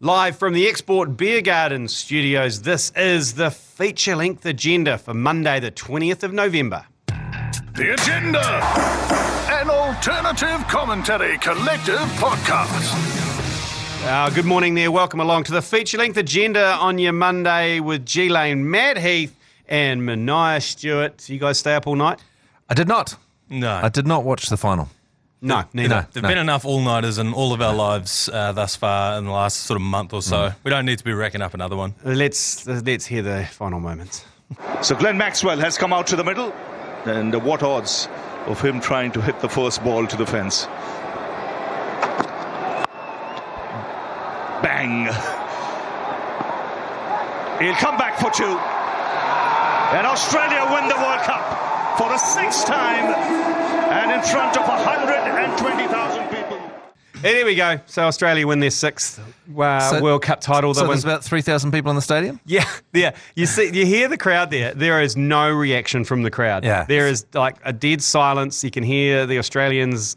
Live from the Export Beer Garden studios, this is the feature-length agenda for Monday the 20th of November. The Agenda, an alternative commentary collective podcast. Good morning there, welcome along to the feature-length agenda on your Monday with G Lane, Matt Heath and Manaia Stewart. You guys stay up all night? I did not. No. I did not watch the final. No, neither. There've been enough all-nighters in all of our lives thus far in the last sort of month or so. We don't need to be racking up another one. Let's hear the final moments. So Glenn Maxwell has come out to the middle, and what odds of him trying to hit the first ball to the fence? Bang! He'll come back for two. And Australia win the World Cup for the sixth time and in front of 120,000 people. Hey, there we go. So Australia win their sixth World Cup title. So there's about 3,000 people in the stadium? Yeah. You hear the crowd there. There is no reaction from the crowd. Yeah. There is like a dead silence. You can hear the Australians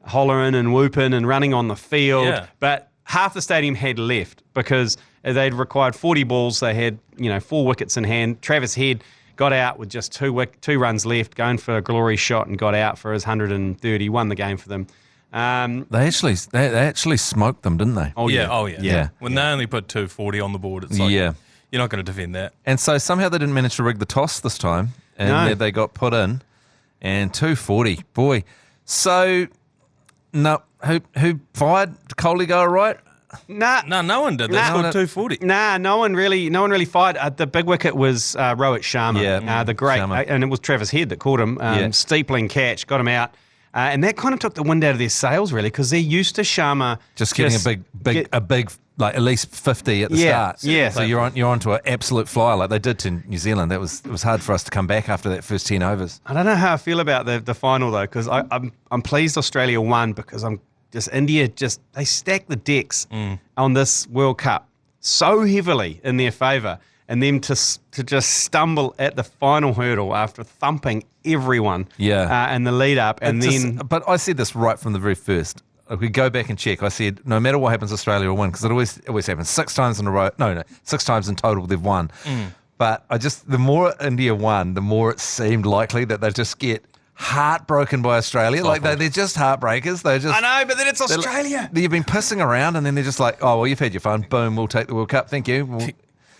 hollering and whooping and running on the field. Yeah. But half the stadium had left because they'd required 40 balls. They had 4 wickets in hand. Travis Head got out with just two runs left, going for a glory shot and got out for his 130, won the game for them. They actually smoked them, didn't they? Oh yeah. Yeah. When they only put 240 on the board, it's like, you're not going to defend that. And so somehow they didn't manage to rig the toss this time, and they got put in, and 240, boy. So, no, who fired? Did Coley go all right? Nah. No one did. They scored 240. Nah, no one really fired. The big wicket was Rohit Sharma, the great, Sharma. And it was Travis Head that caught him, steepling catch, got him out. And that kind of took the wind out of their sails, really, because they're used to Sharma Just getting a big, like at least 50 at the start. Yeah. So you're onto an absolute flyer like they did to New Zealand. It was hard for us to come back after that first 10 overs. I don't know how I feel about the final, though, because I'm pleased Australia won because India they stacked the decks on this World Cup so heavily in their favour, and them to just stumble at the final hurdle after thumping everyone in the lead up, and But I said this right from the very first. If we go back and check, I said no matter what happens, Australia will win because it always happens 6 times in a row. No, 6 times in total they've won. But the more India won, the more it seemed likely that they'd just get heartbroken by Australia. Like they're just heartbreakers. I know, but then it's Australia. You've been pissing around, and then they're just like, oh well, you've had your fun. Boom, we'll take the World Cup. Thank you.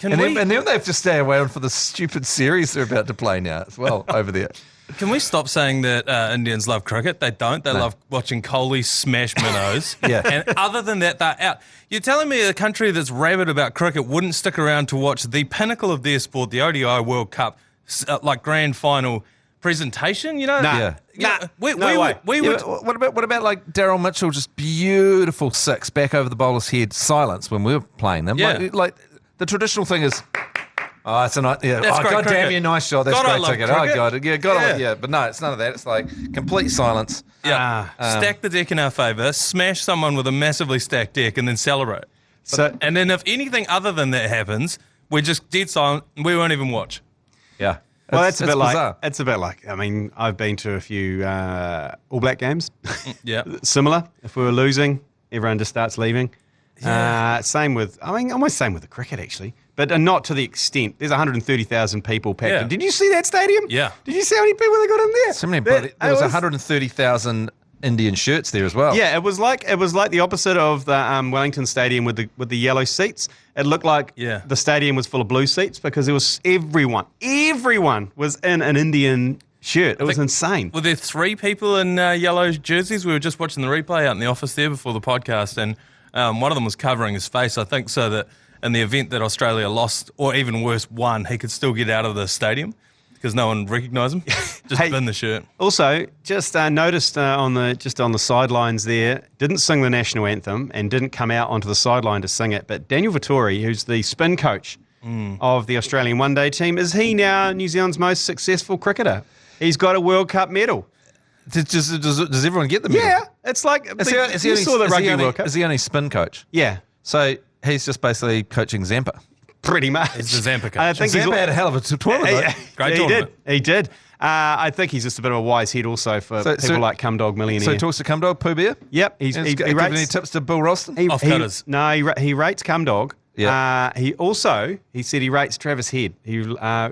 And then they have to stay away for the stupid series they're about to play now as well over there. Can we stop saying that Indians love cricket? They don't. They love watching Kohli smash minnows. And other than that, they're out. You're telling me a country that's rabid about cricket wouldn't stick around to watch the pinnacle of their sport, the ODI World Cup, like grand final presentation? Nah. What about like Daryl Mitchell, just beautiful six back over the bowler's head, silence when we were playing them. Yeah. Like the traditional thing is, oh, it's a nice, great God damn cricket. you, nice shot. That's God, I great love ticket. cricket. Oh, God. But no, it's none of that. It's like complete silence. Stack the deck in our favour, smash someone with a massively stacked deck, and then celebrate. And then if anything other than that happens, we're just dead silent. We won't even watch. Yeah. Well, it's a bit bizarre. like, I mean, I've been to a few All Black games. Yeah. Similar. If we were losing, everyone just starts leaving. Almost same with the cricket, actually. But not to the extent. There's 130,000 people packed in. Did you see that stadium? Yeah. Did you see how many people they got in there? So many there was 130,000 Indian shirts there as well. Yeah, it was like the opposite of the Wellington Stadium with the yellow seats. It looked like the stadium was full of blue seats because it was everyone was in an Indian shirt. It was insane. Were there 3 people in yellow jerseys? We were just watching the replay out in the office there before the podcast, and one of them was covering his face, I think, so that in the event that Australia lost, or even worse, won, he could still get out of the stadium because no one recognised him. Just bin the shirt. Also, just noticed on the sidelines there, didn't sing the national anthem and didn't come out onto the sideline to sing it, but Daniel Vettori, who's the spin coach of the Australian one-day team, is he now New Zealand's most successful cricketer? He's got a World Cup medal. Does everyone get the medal? Yeah, it's like you saw the Rugby World Cup. Is he only spin coach? Yeah. So he's just basically coaching Zampa. Pretty much. It's the Zampa Cup. I think Zampa had a hell of a tournament. though. Great he tournament. did. He did. I think he's just a bit of a wise head also for people like Cumdog Millionaire. So he talks to Cumdog, Pooh Bear? Yep. He Given rates any tips to Bill Ralston? Off-cutters. He rates Cumdog. Yeah. He said he rates Travis Head.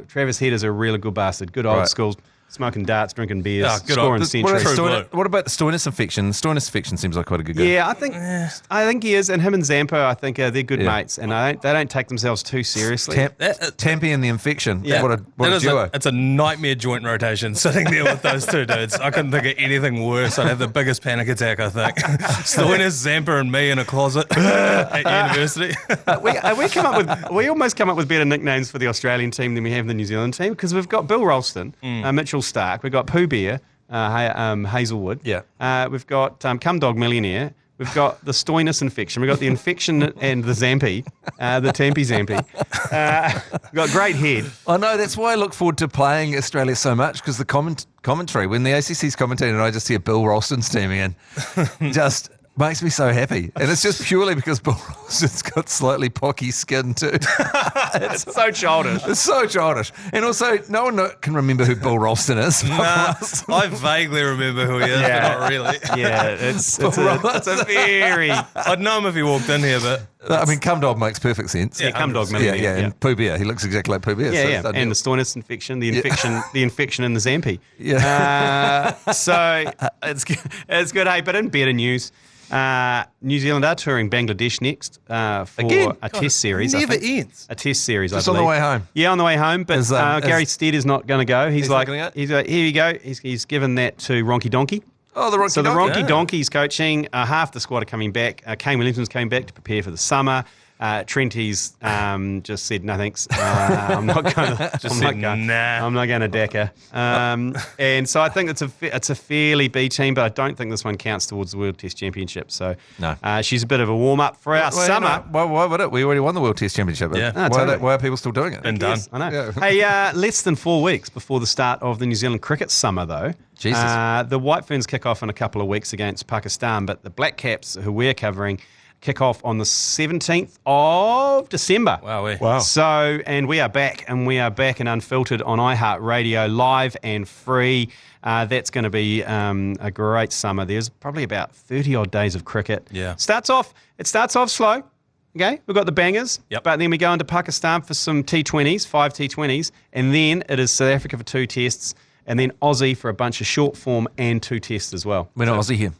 Travis Head is a really good bastard. Good old school, smoking darts, drinking beers, scoring centuries. What about the Stoinis infection? Stoinis infection seems like quite a good guy. Yeah, I think he is, and him and Zampa, I think they're good mates, and they don't take themselves too seriously. Tampy and the infection. Yeah. What a duo. It's a nightmare joint rotation sitting there with those two dudes. I couldn't think of anything worse. I'd have the biggest panic attack, I think. Stoinis, Zampa, and me in a closet at university. We almost come up with better nicknames for the Australian team than we have the New Zealand team, because we've got Bill Ralston, Mitchell Stark, we've got Pooh Bear, Hazelwood, we've got Cumdog Millionaire, we've got the Stoinis infection, we've got the infection and the Zampi, the Tampy Zampi. We've got great head. I know, that's why I look forward to playing Australia so much, because the commentary, when the ACC's commentating and I just hear Bill Ralston's teaming in, just makes me so happy. And it's just purely because Bill Ralston's got slightly pocky skin too. It's so childish. It's so childish. And also, no one can remember who Bill Ralston is. Nah, I vaguely remember who he is, but not really. Yeah, it's a very... I'd know him if he walked in here, but... I mean, Cumdog makes perfect sense. Yeah, Cumdog Millionaire. Yeah, and Pooh Bear, he looks exactly like Pooh Bear. Yeah, so and the Stoinis infection, the infection in the Zampi. Yeah. So it's good, hey, but in better news, New Zealand are touring Bangladesh next for a test series. Never ends. A test series, Just I believe. on the way home. Yeah, on the way home. But Gary Stead is not going to go. He's like, not gonna here you go. He's given that to Ronky Donkey. Oh, the Ronky So the Donkey. Ronky Donkey's coaching. Half the squad are coming back. Kane Williamson's coming back to prepare for the summer. Trenty's just said no thanks. I'm not going to. I'm not going to Dakar. And so I think it's a fairly B team, but I don't think this one counts towards the World Test Championship. So No. She's a bit of a warm up for our summer. No, why would it? We already won the World Test Championship. Yeah. Why are people still doing it? Been done. I know. Yeah. Hey, less than 4 weeks before the start of the New Zealand cricket summer, though. Jesus. The White Ferns kick off in a couple of weeks against Pakistan, but the Black Caps, who we're covering, kick off on the 17th of December. Wow. So, and we are back and unfiltered on iHeartRadio, live and free. That's going to be a great summer. There's probably about 30 odd days of cricket. Yeah. It starts off slow. Okay, we've got the bangers, Yep. but then we go into Pakistan for some T20s, 5 T20s, and then it is South Africa for 2 tests, and then Aussie for a bunch of short form and 2 tests as well. We're not Aussie here.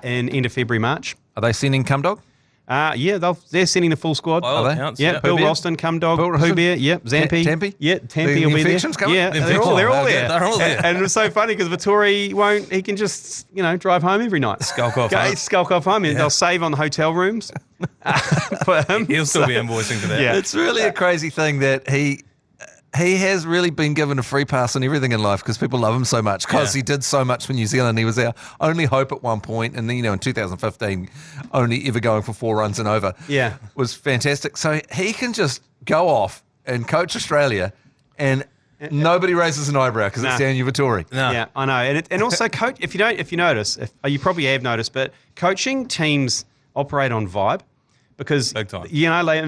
In end of February, March. Are they sending Cumdog? Yeah, they're sending the full squad. By all Are they? accounts, Yeah, Bill Pooh Bear? Ralston, Cumdog, Bill Ralston? Pooh Bear, yep, Zampi. Tampy? Yeah, Tampy The will be there. infection's coming? Yeah, The they're all there. They're all there. And it was so funny because Vittori he can just, drive home every night. Skulk off Go, home. Skulk off home. They'll save on the hotel rooms for him. He'll still be invoicing for that. Yeah. It's really a crazy thing that he has really been given a free pass on everything in life because people love him so much because he did so much for New Zealand. He was our only hope at one point, and then in 2015 only ever going for 4 runs and over. Yeah. Was fantastic. So he can just go off and coach Australia, and nobody raises an eyebrow because it's Daniel Vittori. No. Yeah, I know, and also coach. If you notice, you probably have noticed, but coaching teams operate on vibe. Because Big time.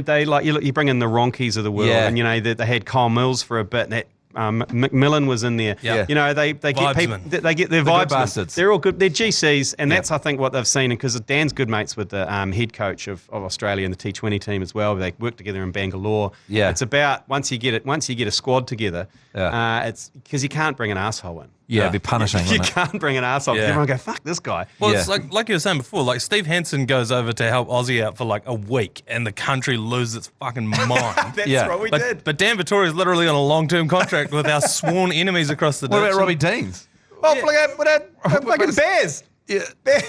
They like you bring in the Ronkies of the world, and they had Kyle Mills for a bit. And that McMillan was in there. Yeah. They get people. Vibesmen. They get their The good vibes. bastards. They're all good. They're GCs, and that's I think what they've seen. Because Dan's good mates with the head coach of Australia and the T20 team as well. They work together in Bangalore. Yeah. It's about once you get a squad together. It's because you can't bring an asshole in. Yeah, it'd be punishing. You wouldn't it? can't bring an asshole. Yeah. Everyone go fuck this guy. Well, Yeah. it's like you were saying before, like Steve Hansen goes over to help Aussie out for like a week and the country loses its fucking mind. That's Yeah. what we did. But Dan Vittori is literally on a long-term contract with our sworn enemies across the ditch. What about Robbie Deans? Oh, fucking Bears. Yeah.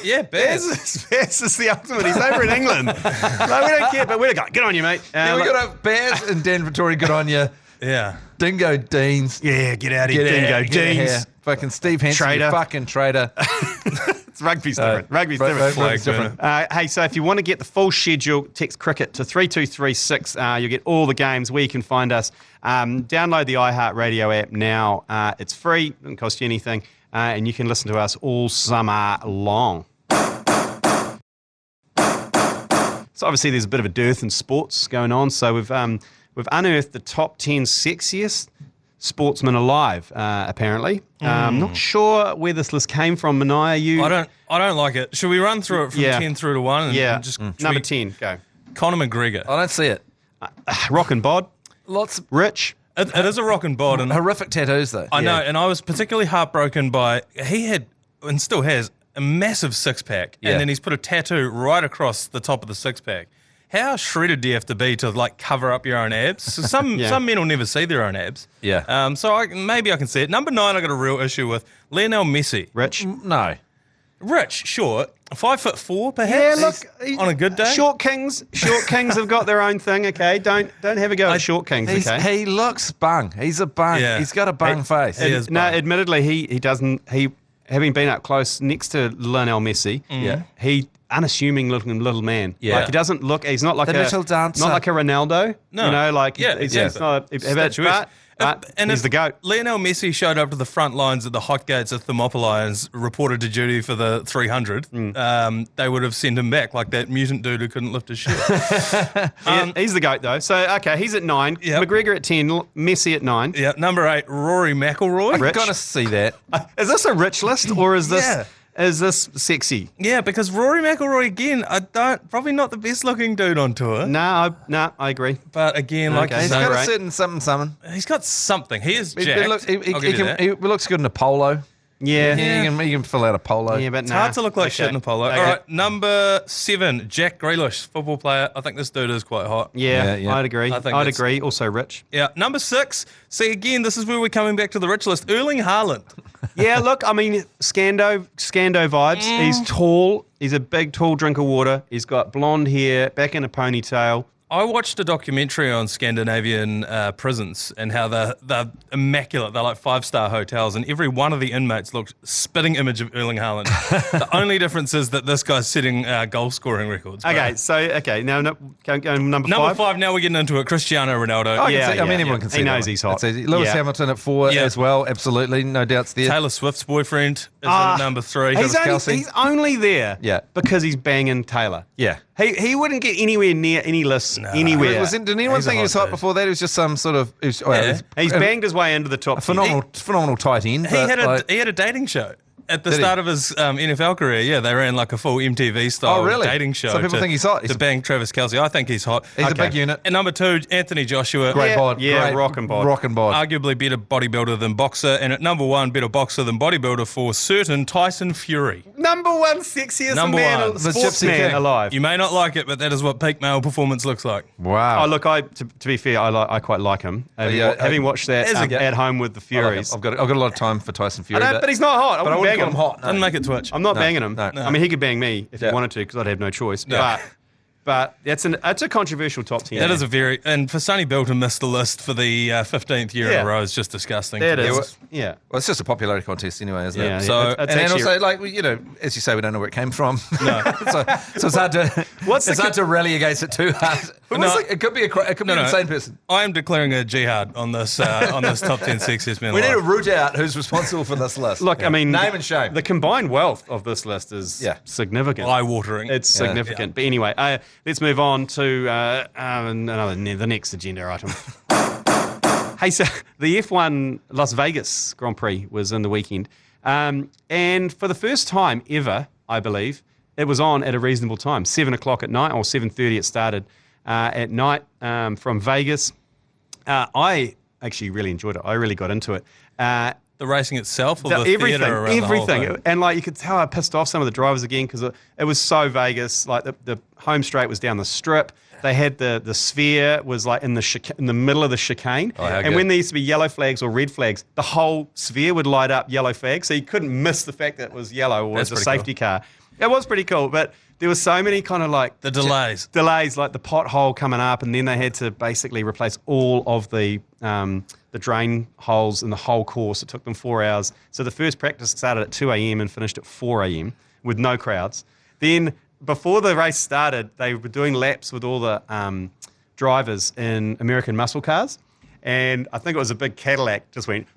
Yeah, Bears. Bears is the ultimate. He's over in England. No, we don't care, but we're going, good on you, mate. Yeah, we got Bears and Dan Vittori. Good on you. Yeah. Dingo Deans. Yeah, get out of here, Dingo Deans. Fucking Steve Hansen, Traitor. you fucking traitor. It's rugby's different. Rugby's different. Rugby's different. Hey, so if you want to get the full schedule, text cricket to 32336. You'll get all the games where you can find us. Download the iHeartRadio app now. It's free. Doesn't cost you anything. And you can listen to us all summer long. So obviously there's a bit of a dearth in sports going on. So we've we've unearthed the top 10 sexiest sportsmen alive, apparently. Not sure where this list came from. Manaia, you... I don't like it. Should we run through it from 10 through to 1? And just Number 10, go. Conor McGregor. I don't see it. Rock and bod. Lots of Rich. It is a rock and bod. And horrific tattoos, though. I know, and I was particularly heartbroken by, he had, and still has, a massive six-pack, and then he's put a tattoo right across the top of the six-pack. How shredded do you have to be to, like, cover up your own abs? So some men will never see their own abs. Yeah. So maybe I can see it. Number 9, I got a real issue with Lionel Messi. Rich. No. Rich, sure. 5'4", perhaps. Yeah, look, on a good day. Short kings have got their own thing. Okay, don't have a go at short kings. Okay, He looks bung. He's a bung. Yeah. He's got a bung face. He is no, bung. admittedly, he doesn't. He having been up close next to Lionel Messi. Yeah. He unassuming looking little man. Yeah. Like he doesn't look. He's not like The a little dancer. not like a Ronaldo. No. You know, like Yeah, he's not. But and he's if the goat. Lionel Messi showed up to the front lines at the hot gates of Thermopylae and reported to duty for the 300, they would have sent him back like that mutant dude who couldn't lift his shirt. He's the goat though. So okay, he's at 9. Yep. McGregor at 10. Messi at 9. Yeah, number 8, Rory McIlroy. I'm going to see that. Is this a rich list or is this Yeah. is this sexy? Yeah, because Rory McIlroy, again, probably not the best looking dude on tour. No, I agree. But again, like Okay. you He's say, got right. a certain something. he's got something. He is He jacked. looks, I'll give you that. he looks good in a polo. Yeah. You can fill out a polo. Yeah, but It's hard to look like shit in a polo. Okay. All right, number 7, Jack Grealish, football player. I think this dude is quite hot. Yeah, Yeah. I'd agree. I think I'd that's- agree. Also rich. Yeah, number 6. See, again, this is where we're coming back to the rich list. Erling Haaland. Yeah, look, I mean, Scando vibes. He's tall. He's a big, tall drink of water. He's got blonde hair, back in a ponytail. I watched a documentary on Scandinavian prisons and how they're immaculate. They're like 5-star hotels, and every one of the inmates looked spitting image of Erling Haaland. The only difference is that this guy's setting goal scoring records. Okay, now go number 5. Number 5, now we're getting into it. Cristiano Ronaldo. I Yeah, mean, yeah, everyone yeah. can see He knows that. he's hot. That's easy. Lewis Yeah. Hamilton at 4 Yeah. as well. Absolutely. No doubts there. Taylor Swift's boyfriend is in at number 3. He's only there Yeah. because he's banging Taylor. Yeah. He wouldn't get anywhere near any list anywhere. Did anyone He's a think he was hot hot dude. before that? It was just some sort of... He's banged his way into the top 10. phenomenal tight end. He had a dating show. At the Did he? start of his NFL career, yeah, they ran like a full MTV style Oh, really? dating show. So people think he's hot. To bang Travis Kelce. I think he's hot. He's a big unit. And number 2, Anthony Joshua. Great bod. Yeah, Great rock and bod. Rock and bod. Arguably better bodybuilder than boxer. And at number 1, better boxer than bodybuilder for certain, Tyson Fury. Number 1 sexiest Number man, 1. The Gypsy sportsman King. alive. You may not like it, but that is what peak male performance looks like. Wow. Oh, look, to be fair, I quite like him. Having watched that As a guy. at home with the I like him. Furies. I've got a lot of time for Tyson Fury. But he's not hot. But I wouldn't wouldn't bang call him hot. Doesn't make it twitch. I'm not banging him. no. I mean, he could bang me if Yeah. he wanted to because I'd have no choice. Yeah. But that's a controversial top 10. That is and for Sonny Bill to miss the list for the 15th year in Yeah. a row is just disgusting. That to is. me. Yeah. Well, it's just a popularity contest anyway, isn't Yeah, it? so and also, like, as you say, we don't know where it came from. No. so it's hard to hard to rally against it too hard. It could be an insane person. I am declaring a jihad on this top 10 sexiest men We need alive. to root out who's responsible for this list. Look, I mean, name and shame. The combined wealth of this list is significant. Eye-watering. It's significant. But anyway, let's move on to the next agenda item. Hey, so the F1 Las Vegas Grand Prix was in the weekend. And for the first time ever, I believe, it was on at a reasonable time, 7 o'clock at night, or 7:30 it started at night from Vegas. I actually really enjoyed it. I really got into it. The racing itself or the theatre around the whole thing? And like you could tell I pissed off some of the drivers again because it was so Vegas. Like the home straight was down the strip. They had the sphere was like in the middle of the chicane. Oh, how and good. when there used to be yellow flags or red flags, the whole sphere would light up yellow flags. So you couldn't miss the fact that it was yellow or That's it was a pretty safety car. It was pretty cool, but there were so many kind of like The delays. delays, like the pothole coming up, and then they had to basically replace all of the drain holes in the whole course. It took them 4 hours. So the first practice started at 2 a.m. and finished at 4 a.m. with no crowds. Then before the race started, they were doing laps with all the drivers in American muscle cars, and I think it was a big Cadillac just went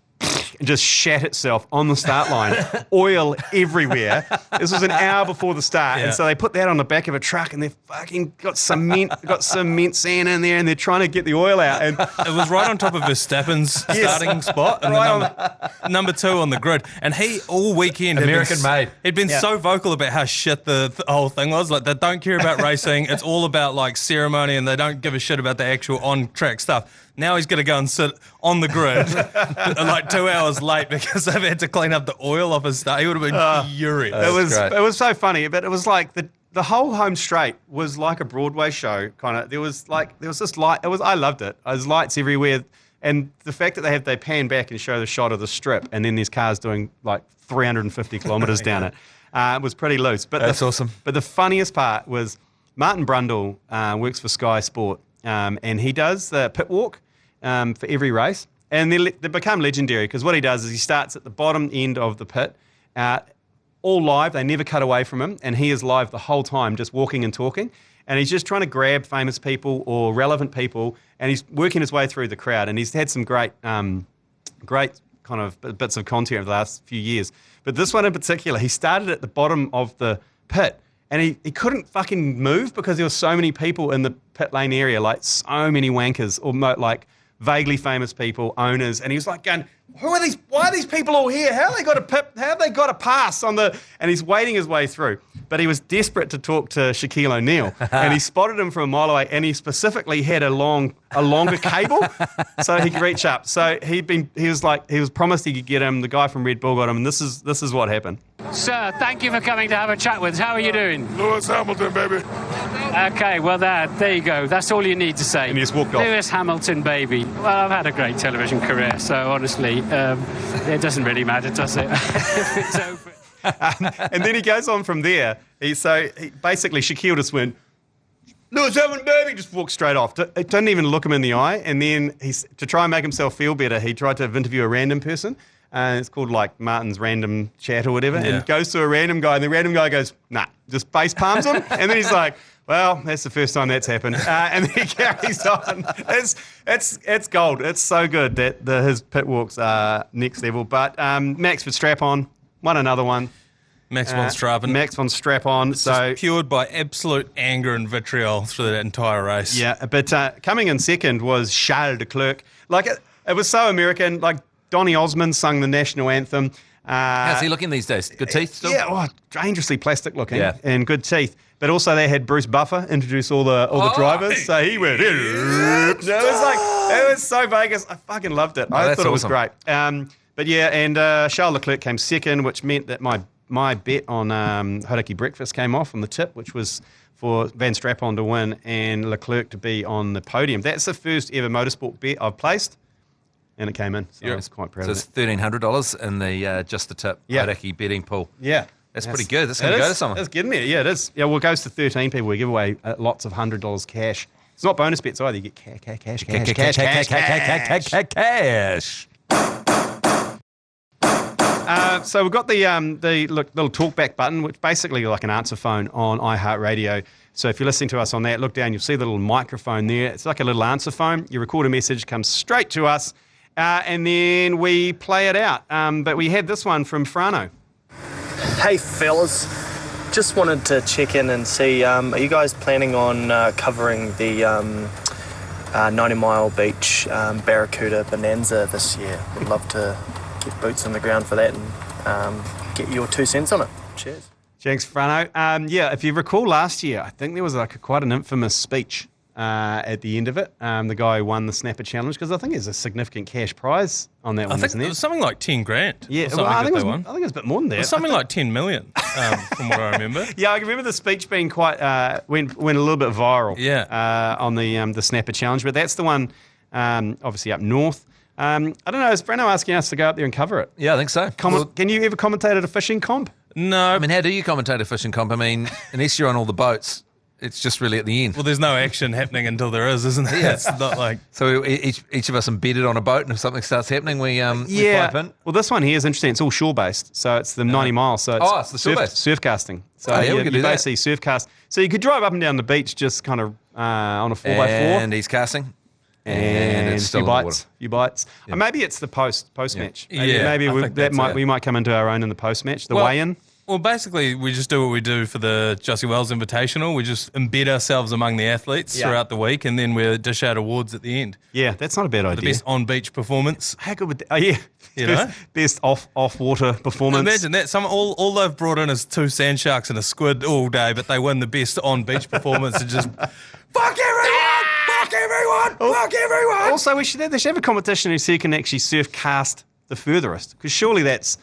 and just shat itself on the start line. Oil everywhere. This was an hour before the start. Yeah. And so they put that on the back of a truck and they've fucking got cement sand in there and they're trying to get the oil out. And It was right on top of Verstappen's starting spot and number 2 on the grid. And he, all weekend, American-made. He'd been so vocal about how shit the whole thing was. Like, they don't care about racing. It's all about, like, ceremony, and they don't give a shit about the actual on-track stuff. Now he's going to go and sit on the grid like 2 hours late because they've had to clean up the oil off his start. He would have been furious. it was so funny, but it was like the whole home straight was like a Broadway show kind of. There was this light. I loved it. There's lights everywhere, and the fact that they pan back and show the shot of the strip, and then there's cars doing like 350 kilometres down it. It was pretty loose. But that's awesome. But the funniest part was Martin Brundle works for Sky Sport, and he does the pit walk for every race. And they become legendary because what he does is he starts at the bottom end of the pit, all live. They never cut away from him, and he is live the whole time, just walking and talking. And he's just trying to grab famous people or relevant people, and he's working his way through the crowd. And he's had some great kind of bits of content over the last few years. But this one in particular, he started at the bottom of the pit, and he couldn't fucking move because there were so many people in the pit lane area, like so many wankers or like vaguely famous people, owners, and he was like going, who are these? Why are these people all here? How have they got a pip? How have they got a pass on the? And he's wading his way through. But he was desperate to talk to Shaquille O'Neal, and he spotted him from a mile away, and he specifically had a longer cable, so he could reach up. So he was promised he could get him. The guy from Red Bull got him, and this is what happened. Sir, thank you for coming to have a chat with us. How are you doing? Lewis Hamilton, baby. Okay, well, there you go. That's all you need to say. And he just walked off. Lewis Hamilton, baby. Well, I've had a great television career, so honestly, it doesn't really matter, does it? If it's open. And then he goes on from there. He basically, Shaquille just went, Lewis Hamilton, baby, just walked straight off. Didn't even look him in the eye. And then to try and make himself feel better, he tried to interview a random person. It's called like Martin's Random Chat or whatever. Yeah. And goes to a random guy, and the random guy goes, nah, just face palms him. And then he's like, well, that's the first time that's happened. And then he carries on. It's gold. It's so good that his pit walks are next level. But Max Verstappen won another one. Max von Strappen. Max von Strappen. Just fueled by absolute anger and vitriol through that entire race. Yeah, but coming in second was Charles Leclerc. Like it was so American. Like Donny Osmond sung the national anthem. How's he looking these days? Good teeth still? Yeah, dangerously plastic looking and good teeth. But also they had Bruce Buffer introduce all the drivers. So he went, it was so Vegas. I fucking loved it. I thought it was great. But yeah, and Charles Leclerc came second, which meant that my bet on Hodaki Breakfast came off on the tip, which was for Van Strappen to win and Leclerc to be on the podium. That's the first ever motorsport bet I've placed. And it came in, so I was quite proud of it. So it's $1,300 in the just the tip Hodaki betting pool. Yeah. That's pretty good. That's going to go to someone. It's getting there. Yeah, it is. Yeah, well, it goes to 13 people. We give away lots of $100 cash. It's not bonus bets either. You get cash. So we've got the little talkback button, which basically like an answer phone on iHeartRadio. So if you're listening to us on that, look down, you'll see the little microphone there. It's like a little answer phone. You record a message, comes straight to us, and then we play it out. But we had this one from Frano. Hey fellas, just wanted to check in and see, are you guys planning on covering the 90 Mile Beach Barracuda Bonanza this year? Would love to get boots on the ground for that and get your 2 cents on it. Cheers. Thanks, Frano. If you recall last year, I think there was quite an infamous speech at the end of it. The guy who won the Snapper Challenge, because I think there's a significant cash prize on that one, isn't I think there? it was something like 10 grand. Yeah, I think it was a bit more than that. It was something like 10 million, from what I remember. Yeah, I can remember the speech being quite went a little bit viral. Yeah. On the Snapper Challenge, but that's the one, obviously up north. I don't know. Is Breno asking us to go up there and cover it? Yeah, I think so. Can you ever commentate at a fishing comp? No. I mean, how do you commentate a fishing comp? I mean, unless you're on all the boats, it's just really at the end. Well, there's no action happening until there is, isn't there? Yeah. It's not like... So each of us embedded on a boat, and if something starts happening, we pipe in. Well, this one here is interesting. It's all shore-based, so it's the 90 miles. So it's the shore-based. surf casting. So we could do that. basically surf cast. So you could drive up and down the beach just kind of on a 4x4. And he's casting. And it's still few in the bites. Few bites. Yeah. Maybe it's the post match. Yeah, Maybe I think we might come into our own in the post match. The weigh-in. Well, basically, we just do what we do for the Jossie Wells Invitational. We just embed ourselves among the athletes throughout the week, and then we dish out awards at the end. Yeah, that's not a bad idea. The best on-beach performance. How good would that? Oh, yeah. You know? Best off-water performance. Imagine that. All they've brought in is 2 sand sharks and a squid all day, but they win the best on-beach performance and just, fuck everyone! Fuck everyone! Fuck everyone! Also, they should have a competition who can actually surf cast the furthest, because surely that's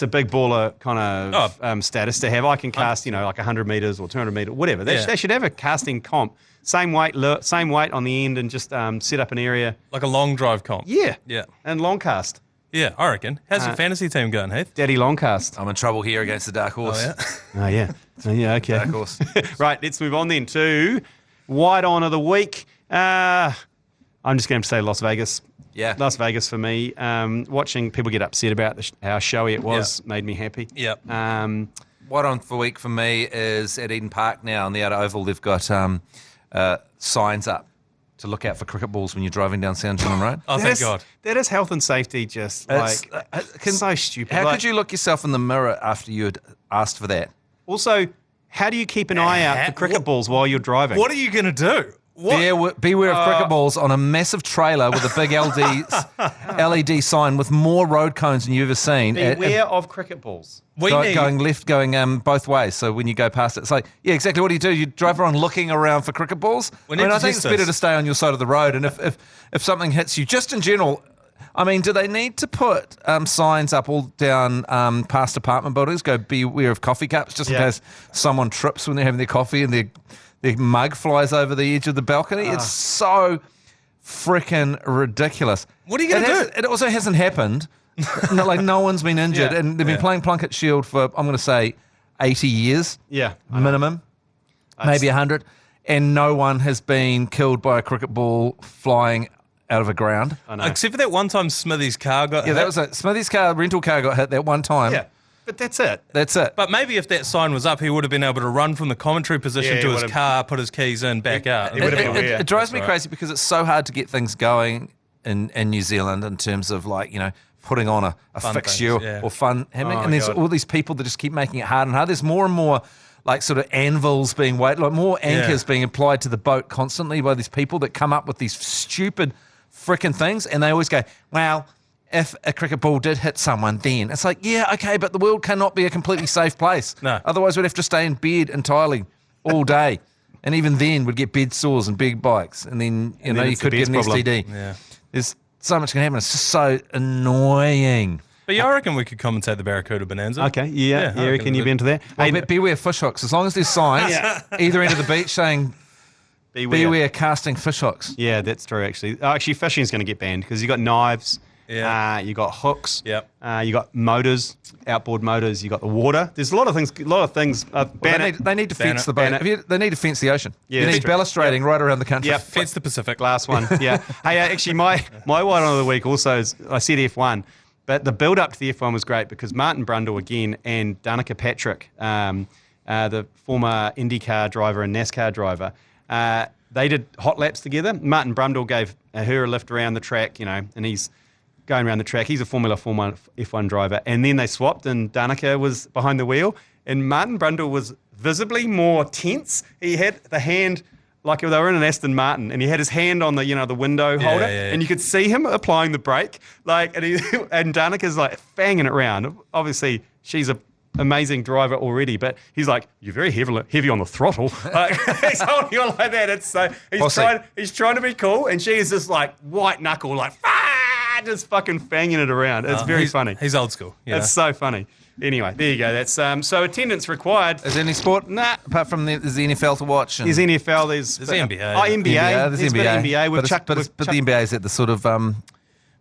a big baller kind of status to have. I can cast, like 100 metres or 200 metres, whatever. They should have a casting comp. Same weight on the end, and just set up an area. Like a long drive comp. Yeah. Yeah. And long cast. Yeah, I reckon. How's your fantasy team going, Heath? Daddy long cast. I'm in trouble here against the dark horse. Oh, yeah. Okay. Dark horse. Right, let's move on then to White On of the Week. I'm just going to say Las Vegas. Yeah. Las Vegas for me. Watching people get upset about how showy it was made me happy. Yep. White On for week for me is at Eden Park now on the outer oval. They've got signs up to look out for cricket balls when you're driving down Sound Gilman Road. Oh, thank God. That is health and safety just so stupid. How could you look yourself in the mirror after you had asked for that? Also, how do you keep an eye out for cricket balls while you're driving? What are you going to do? Beware of cricket balls on a massive trailer with a big LED sign with more road cones than you've ever seen. Beware of cricket balls. Going left, going both ways. So when you go past it, it's like, yeah, exactly. What do? You drive around looking around for cricket balls? I think it's better to stay on your side of the road. And if something hits you, just in general, do they need to put signs up all down past apartment buildings? Go beware of coffee cups, just in case someone trips when they're having their coffee and their mug flies over the edge of the balcony. It's so freaking ridiculous. What are you going to do? It also hasn't happened. No one's been injured, and they've been playing Plunket Shield for, I'm going to say, 80 years minimum, maybe 100, and no one has been killed by a cricket ball flying out of a ground. I know. Except for that one time Smithy's car got hit. That was it. Smithy's rental car got hit that one time. Yeah. But that's it. But maybe if that sign was up, he would have been able to run from the commentary position to his car, put his keys in, back out. It drives me crazy because it's so hard to get things going in New Zealand in terms of putting on a fixture or fun happening. And there's all these people that just keep making it hard and hard. There's more and more sort of anvils being more anchors being applied to the boat constantly by these people that come up with these stupid freaking things. And they always go, well, if a cricket ball did hit someone, then it's like, yeah, okay, but the world cannot be a completely safe place. No. Otherwise, we'd have to stay in bed entirely all day. And even then, we'd get bed sores and big bikes. And then, you could get an STD. Yeah. There's so much can happen. It's just so annoying. But I reckon we could commentate the Barracuda Bonanza. Okay, yeah, you reckon you've been to that? Well, beware fish hooks. As long as there's signs either end of the beach saying beware casting fish hooks. Yeah, that's true, actually. Actually, fishing is going to get banned because you've got knives. Yeah. You got hooks. Yep. You got motors, outboard motors. You got the water. There's a lot of things. They need to fence the boat. They need to fence the ocean. Yeah, you need balustrading right around the country. Yep. Fence the Pacific. Glass one. Yeah. Hey, actually, my white on of the week also is, I said F1, but the build up to the F1 was great because Martin Brundle again and Danica Patrick, the former IndyCar driver and NASCAR driver, they did hot laps together. Martin Brundle gave her a lift around the track, and he's going around the track. He's a Formula F1 driver. And then they swapped and Danica was behind the wheel. And Martin Brundle was visibly more tense. He had the hand, like they were in an Aston Martin, and he had his hand on the window holder. And you could see him applying the brake. And Danica's banging it around. Obviously, she's an amazing driver already, but he's like, you're very heavy on the throttle. He's holding on like that. It's so he's trying to be cool, and she is just white knuckle, just fucking fanging it around. It's very funny. He's old school. It's so funny. Anyway, there you go. That's so attendance required. Is there any sport? Nah. Apart from there's the NFL to watch. There's NFL. There's the NBA. Oh, NBA. There's NBA. NBA. But the NBA is at the sort of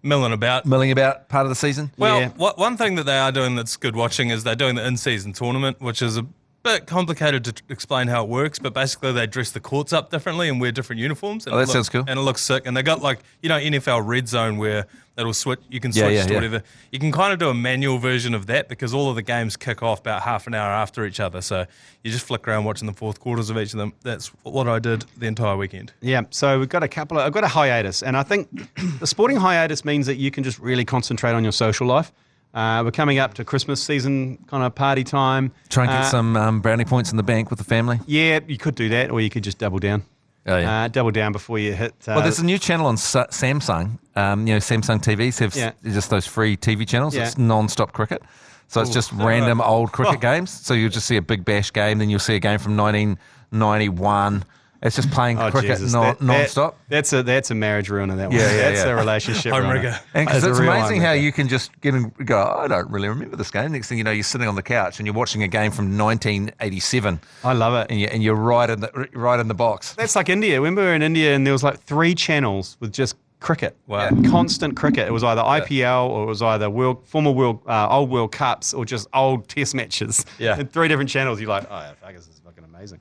milling about part of the season. Well, one thing that they are doing that's good watching is they're doing the in-season tournament, which is bit complicated to explain how it works, but basically they dress the courts up differently and wear different uniforms. And that sounds cool. And it looks sick. And they got NFL Red Zone where it'll switch. You can switch to whatever. You can kind of do a manual version of that because all of the games kick off about half an hour after each other. So you just flick around watching the fourth quarters of each of them. That's what I did the entire weekend. Yeah. So we've got I've got a hiatus, and I think the sporting hiatus means that you can just really concentrate on your social life. We're coming up to Christmas season, kind of party time. Try and get some brownie points in the bank with the family. Yeah, you could do that, or you could just double down. Oh, yeah. Double down before you hit. Well, there's a new channel on Samsung. Samsung TVs have just those free TV channels. Yeah. It's non-stop cricket. So it's just random old cricket games. So you'll just see a Big Bash game, then you'll see a game from 1991. It's just playing cricket non-stop. That's a marriage ruiner, that one. That's a relationship ruiner. And because it's amazing how you can just get and go, I don't really remember this game. Next thing you know, you're sitting on the couch and you're watching a game from 1987. I love it. And you're right in the box. That's like India. When we were in India and there was like 3 channels with just cricket. Wow. Constant cricket. It was either IPL or it was either old World Cups or just old test matches. Yeah. And 3 different channels. You're like, oh, fuck, this is fucking amazing.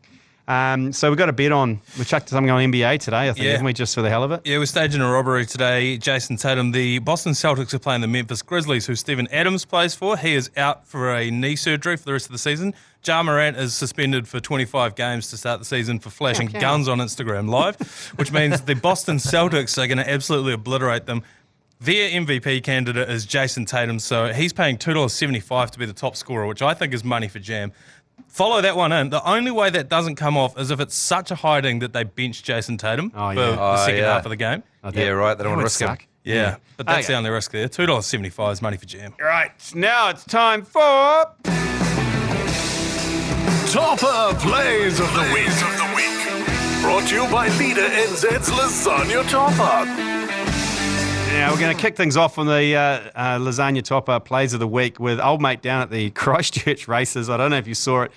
So we've got a bet on. We chucked something on NBA today, I think, haven't we, just for the hell of it? Yeah, we're staging a robbery today. Jason Tatum, the Boston Celtics are playing the Memphis Grizzlies, who Steven Adams plays for. He is out for a knee surgery for the rest of the season. Ja Morant is suspended for 25 games to start the season for flashing guns on Instagram Live, which means the Boston Celtics are going to absolutely obliterate them. Their MVP candidate is Jason Tatum, so he's paying $2.75 to be the top scorer, which I think is money for Jam. Follow that one in. The only way that doesn't come off is if it's such a hiding that they bench Jason Tatum for the second half of the game. Yeah, right. They don't want to risk him. Yeah, but that's the only risk there. $2.75 is money for Jam. Right, now it's time for... Toppa Plays of the Week. Brought to you by Leader NZ's Lasagna Toppa. Now we're going to kick things off on the Lasagna Toppa Plays of the Week with old mate down at the Christchurch races. I don't know if you saw it.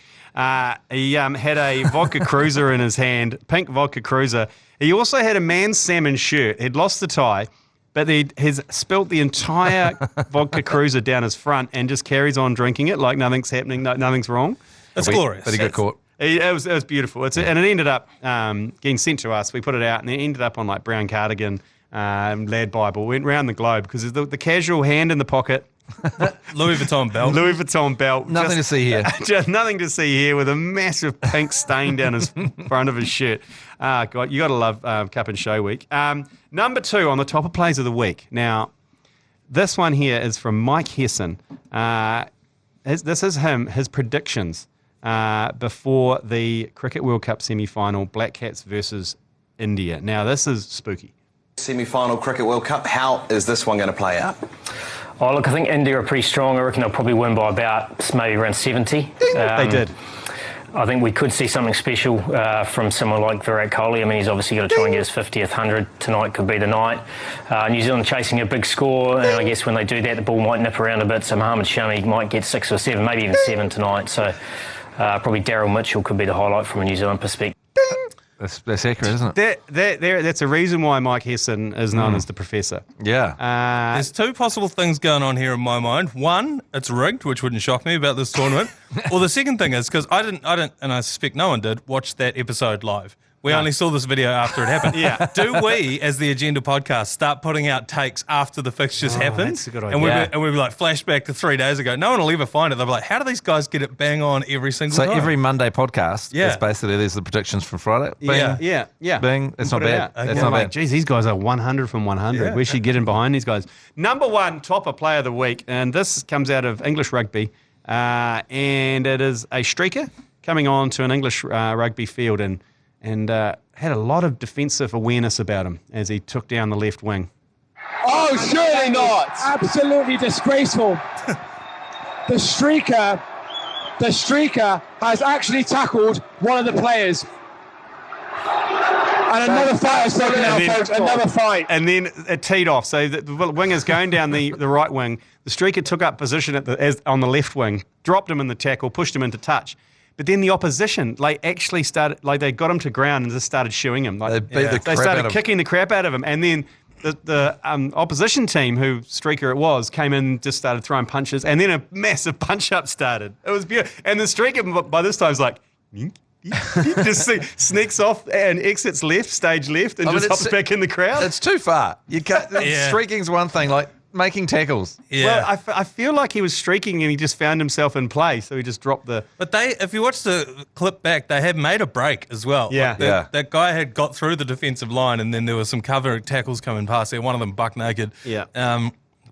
He had a vodka cruiser in his hand, pink vodka cruiser. He also had a man's salmon shirt. He'd lost the tie, but he's spilt the entire vodka cruiser down his front and just carries on drinking it like nothing's happening, nothing's wrong. That's glorious. But he got caught. It was beautiful. And it ended up getting sent to us. We put it out, and it ended up on like Brown Cardigan, Lad Bible. Went round the globe because the casual hand in the pocket. Louis Vuitton belt. Nothing to see here. Just nothing to see here with a massive pink stain down his front of his shirt. God, you got to love Cup and Show Week. Number 2 on the Toppa Plays of the Week. Now, this one here is from Mike Hesson. This is his predictions before the Cricket World Cup semi-final, Black Cats versus India. Now, this is spooky. Semi-final Cricket World Cup, how is this one going to play out? Oh, look, I think India are pretty strong. I reckon they'll probably win by about maybe around 70. They did. I think we could see something special from someone like Virat Kohli. I mean, he's obviously got to try and get his 50th 100. Tonight could be the night. New Zealand chasing a big score, and I guess when they do that, the ball might nip around a bit. So Mohammad Shami might get 6 or 7, maybe even 7 tonight. So probably Daryl Mitchell could be the highlight from a New Zealand perspective. That's accurate, isn't it? That's a reason why Mike Hesson is known as the Professor. Yeah. There's 2 possible things going on here in my mind. One, it's rigged, which wouldn't shock me about this tournament. Or the second thing is, because I didn't, and I suspect no one did, watch that episode live. We only saw this video after it happened. Yeah. Do we, as the Agenda podcast, start putting out takes after the fixtures happen? That's a good idea. And we'd be like, flashback to 3 days ago. No one will ever find it. They'll be like, how do these guys get it bang on every single time? So every Monday podcast, is basically there's the predictions from Friday. Bing, Yeah. Bing. It's not bad. Okay. It's not bad. Geez, these guys are 100 from 100. Yeah. We should get in behind these guys. Number 1 Toppa Player of the Week, and this comes out of English rugby, and it is a streaker coming on to an English rugby field and had a lot of defensive awareness about him as he took down the left wing. Oh, surely not. Absolutely disgraceful. The streaker has actually tackled one of the players. And another fight has broken out, folks. Another fight. And then it teed off. So the winger's going down the right wing. The streaker took up position on the left wing, dropped him in the tackle, pushed him into touch. But then the opposition, actually started, they got him to ground and just started shooing him. They beat the crap started out of kicking the crap out of him. And then the opposition team, who streaker it was, came in, just started throwing punches, and then a massive punch-up started. It was beautiful. And the streaker, by this time, is like... just sneaks off and exits stage left, and just hops back in the crowd. It's too far. You can't. Streaking's one thing, like making tackles. Yeah. Well, I feel like he was streaking and he just found himself in play, so he just dropped the... But if you watch the clip back, they had made a break as well. Yeah. Like that guy had got through the defensive line, and then there was some cover tackles coming past there, one of them buck naked. Yeah.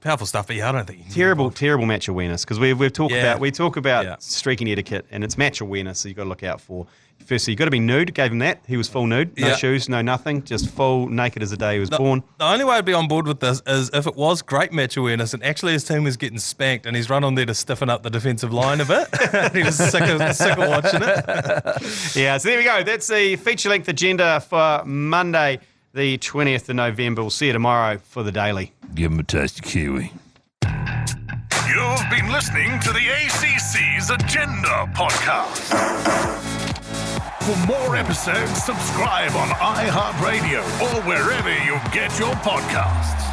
Powerful stuff, but I don't think... Terrible match awareness, because we talk about streaking etiquette, and it's match awareness, so you've got to look out for. Firstly, you've got to be nude. Gave him that. He was full nude. No shoes, no nothing. Just full naked as the day he was born. The only way I'd be on board with this is if it was great match awareness and actually his team was getting spanked and he's run on there to stiffen up the defensive line a bit. He was sick of watching it. Yeah, so there we go. That's the feature-length agenda for Monday, the 20th of November. We'll see you tomorrow for the Daily. Give him a taste of kiwi. You've been listening to the ACC's Agenda podcast. For more episodes, subscribe on iHeartRadio or wherever you get your podcasts.